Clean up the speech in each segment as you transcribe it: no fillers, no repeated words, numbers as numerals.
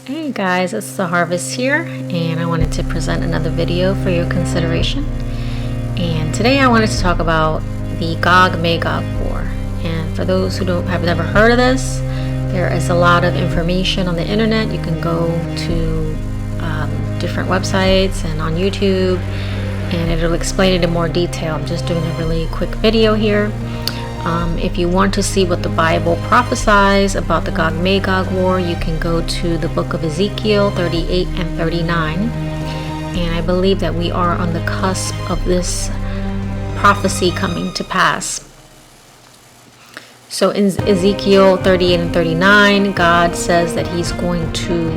Hey guys, it's the Harvest here, and I wanted to present another video for your consideration. And today I wanted to talk about the Gog-Magog War. And for those who have never heard of this, there is a lot of information on the internet. You can go to different websites and on YouTube, and it'll explain it in more detail. I'm just doing a really quick video here. If you want to see what the Bible prophesies about the Gog-Magog war, you can go to the book of Ezekiel 38 and 39. And I believe that we are on the cusp of this prophecy coming to pass. So in Ezekiel 38 and 39, God says that he's going to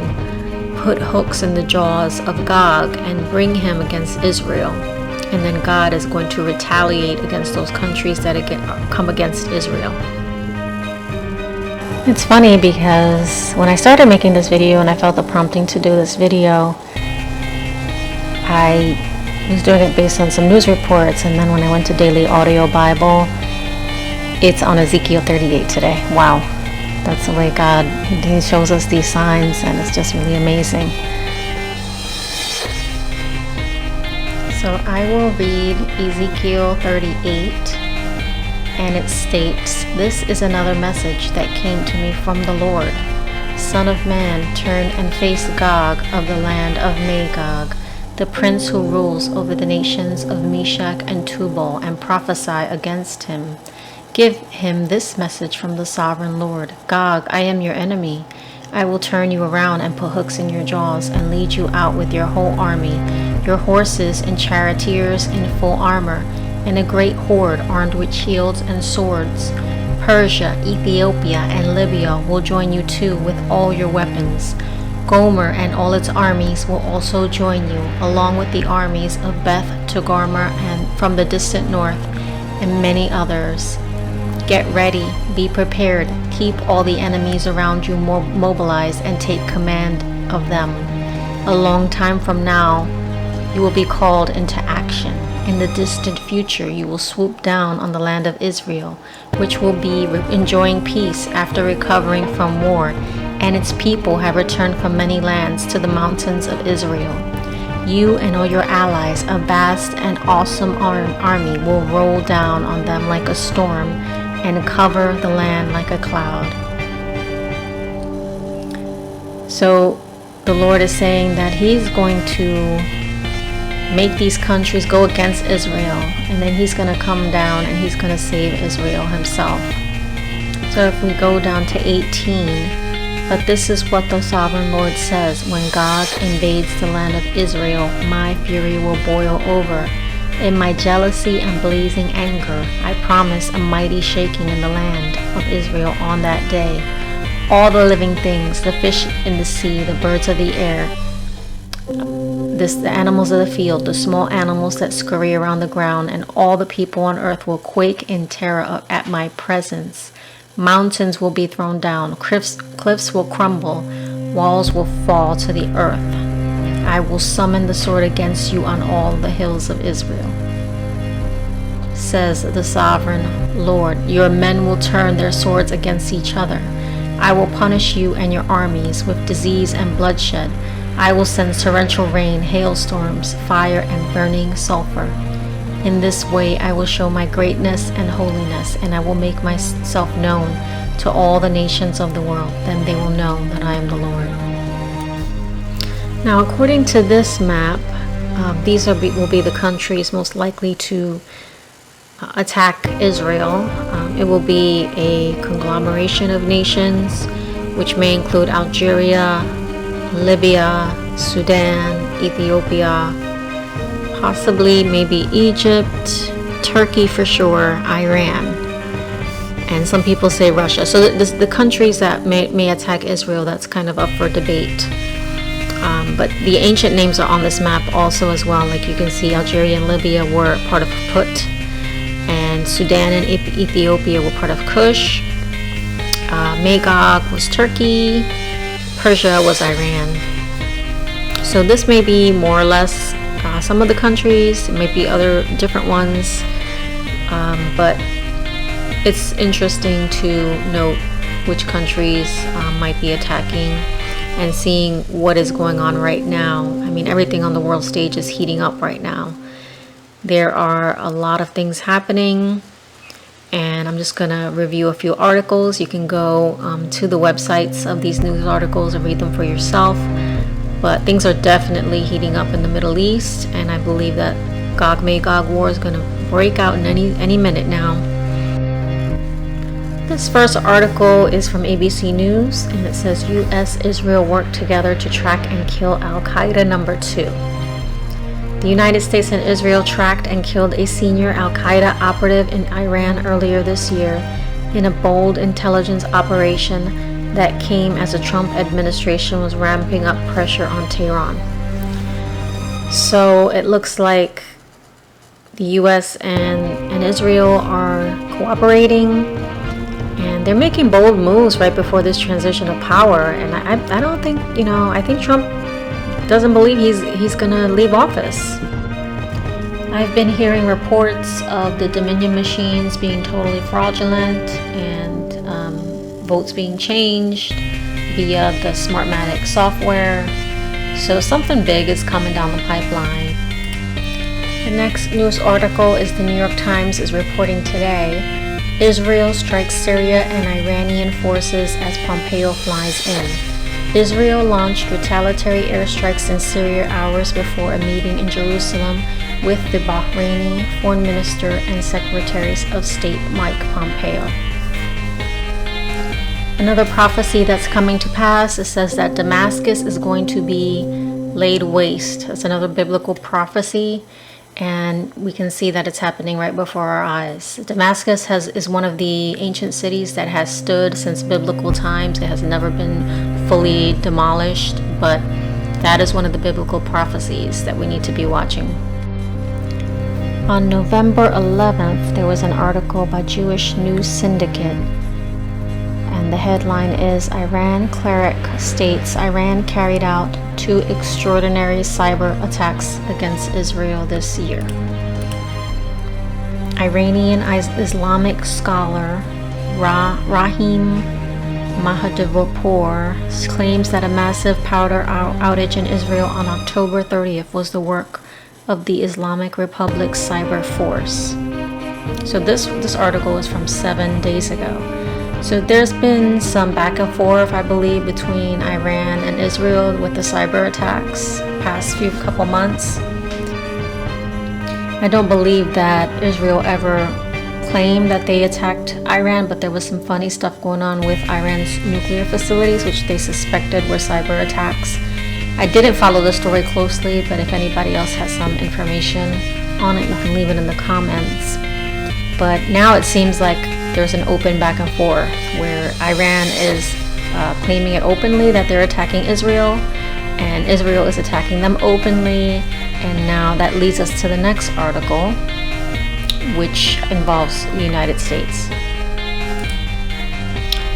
put hooks in the jaws of Gog and bring him against Israel. And then God is going to retaliate against those countries that come against Israel. It's funny because when I started making this video and I felt the prompting to do this video, I was doing it based on some news reports, and then when I went to Daily Audio Bible, it's on Ezekiel 38 today. Wow, that's the way God, he shows us these signs, and it's just really amazing. So I will read Ezekiel 38, and it states, "This is another message that came to me from the Lord. Son of man, turn and face Gog of the land of Magog, the prince who rules over the nations of Meshach and Tubal, and prophesy against him. Give him this message from the sovereign Lord. Gog, I am your enemy. I will turn you around and put hooks in your jaws and lead you out with your whole army, your horses and charioteers in full armor, and a great horde armed with shields and swords. Persia, Ethiopia, and Libya will join you too with all your weapons. Gomer and all its armies will also join you, along with the armies of Beth Togarmah and from the distant north, and many others. Get ready, be prepared, keep all the enemies around you mobilized and take command of them. A long time from now, you will be called into action. In the distant future, you will swoop down on the land of Israel, which will be enjoying peace after recovering from war, and its people have returned from many lands to the mountains of Israel. You and all your allies, a vast and awesome army, will roll down on them like a storm and cover the land like a cloud." So the Lord is saying that he's going to make these countries go against Israel, and then he's going to come down and he's going to save Israel himself. So if we go down to 18, "But this is what the sovereign Lord says, when Gog invades the land of Israel, my fury will boil over. In my jealousy and blazing anger, I promise a mighty shaking in the land of Israel on that day. All the living things, the fish in the sea, the birds of the air, the animals of the field, the small animals that scurry around the ground, and all the people on earth will quake in terror at my presence. Mountains will be thrown down, cliffs will crumble, walls will fall to the earth. I will summon the sword against you on all the hills of Israel, says the sovereign Lord. Your men will turn their swords against each other. I will punish you and your armies with disease and bloodshed. I will send torrential rain, hailstorms, fire, and burning sulfur. In this way I will show my greatness and holiness, and I will make myself known to all the nations of the world. Then they will know that I am the Lord." Now, according to this map, these will be the countries most likely to attack Israel. It will be a conglomeration of nations, which may include Algeria, Libya, Sudan, Ethiopia, possibly maybe Egypt, Turkey for sure, Iran, and some people say Russia. So the countries that may attack Israel, that's kind of up for debate. But the ancient names are on this map also as well. Like you can see, Algeria and Libya were part of Put, and Sudan and Ethiopia were part of Cush. Magog was Turkey. Persia was Iran. So this may be more or less some of the countries. It may be other different ones. But it's interesting to note which countries might be attacking and seeing what is going on right now. I mean, everything on the world stage is heating up right now. There are a lot of things happening, and I'm just going to review a few articles. You can go to the websites of these news articles and read them for yourself. But things are definitely heating up in the Middle East, and I believe that Gog-Magog war is going to break out in any minute now. This first article is from ABC News, and it says U.S.-Israel work together to track and kill Al-Qaeda number 2. The United States and Israel tracked and killed a senior Al-Qaeda operative in Iran earlier this year in a bold intelligence operation that came as the Trump administration was ramping up pressure on Tehran. So it looks like the U.S. and Israel are cooperating, and they're making bold moves right before this transition of power. And I don't think, I think Trump doesn't believe he's gonna leave office. I've been hearing reports of the Dominion machines being totally fraudulent and votes being changed via the Smartmatic software. So something big is coming down the pipeline. The next news article is the New York Times is reporting today. Israel strikes Syria and Iranian forces as Pompeo flies in. Israel launched retaliatory airstrikes in Syria hours before a meeting in Jerusalem with the Bahraini Foreign Minister and Secretary of State Mike Pompeo. Another prophecy that's coming to pass, it says that Damascus is going to be laid waste. That's another biblical prophecy, and we can see that it's happening right before our eyes. Damascus is one of the ancient cities that has stood since biblical times. It has never been fully demolished, but that is one of the biblical prophecies that we need to be watching. On November 11th, there was an article by Jewish News Syndicate, and the headline is Iran cleric states Iran carried out 2 extraordinary cyber attacks against Israel this year. Iranian Islamic scholar Rahim Mahdavipour claims that a massive power outage in Israel on October 30th was the work of the Islamic Republic's cyber force. So this article is from 7 days ago. So there's been some back and forth, I believe, between Iran and Israel with the cyber attacks past couple months. I don't believe that Israel ever claimed that they attacked Iran, but there was some funny stuff going on with Iran's nuclear facilities, which they suspected were cyber attacks. I didn't follow the story closely, but if anybody else has some information on it, you can leave it in the comments. But now it seems like there's an open back and forth where Iran is claiming it openly that they're attacking Israel, and Israel is attacking them openly. And now that leads us to the next article, which involves the United States.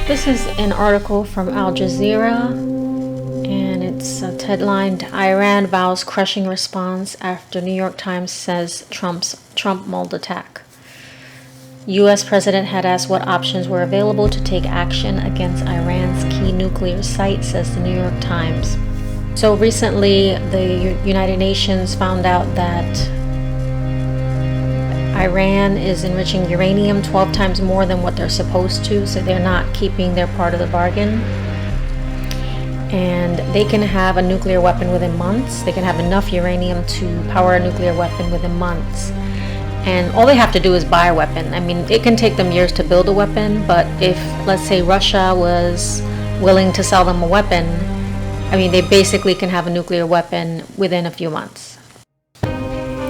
This is an article from Al Jazeera, and it's headlined Iran vows crushing response after New York Times says Trump mulled attack. U.S. President had asked what options were available to take action against Iran's key nuclear site, says the New York Times. So recently, the United Nations found out that Iran is enriching uranium 12 times more than what they're supposed to, so they're not keeping their part of the bargain. And they can have a nuclear weapon within months. They can have enough uranium to power a nuclear weapon within months. And all they have to do is buy a weapon. I mean, it can take them years to build a weapon, but if, let's say, Russia was willing to sell them a weapon, I mean, they basically can have a nuclear weapon within a few months.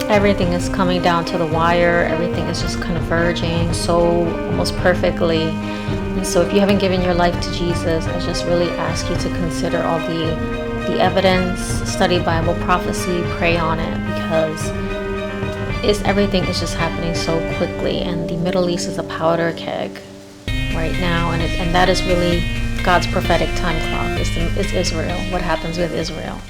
Everything is coming down to the wire. Everything is just converging so almost perfectly. And so if you haven't given your life to Jesus, I just really ask you to consider all the evidence, study Bible prophecy, pray on it, because everything is just happening so quickly, and the Middle East is a powder keg right now, and that is really God's prophetic time clock. It's Israel. What happens with Israel?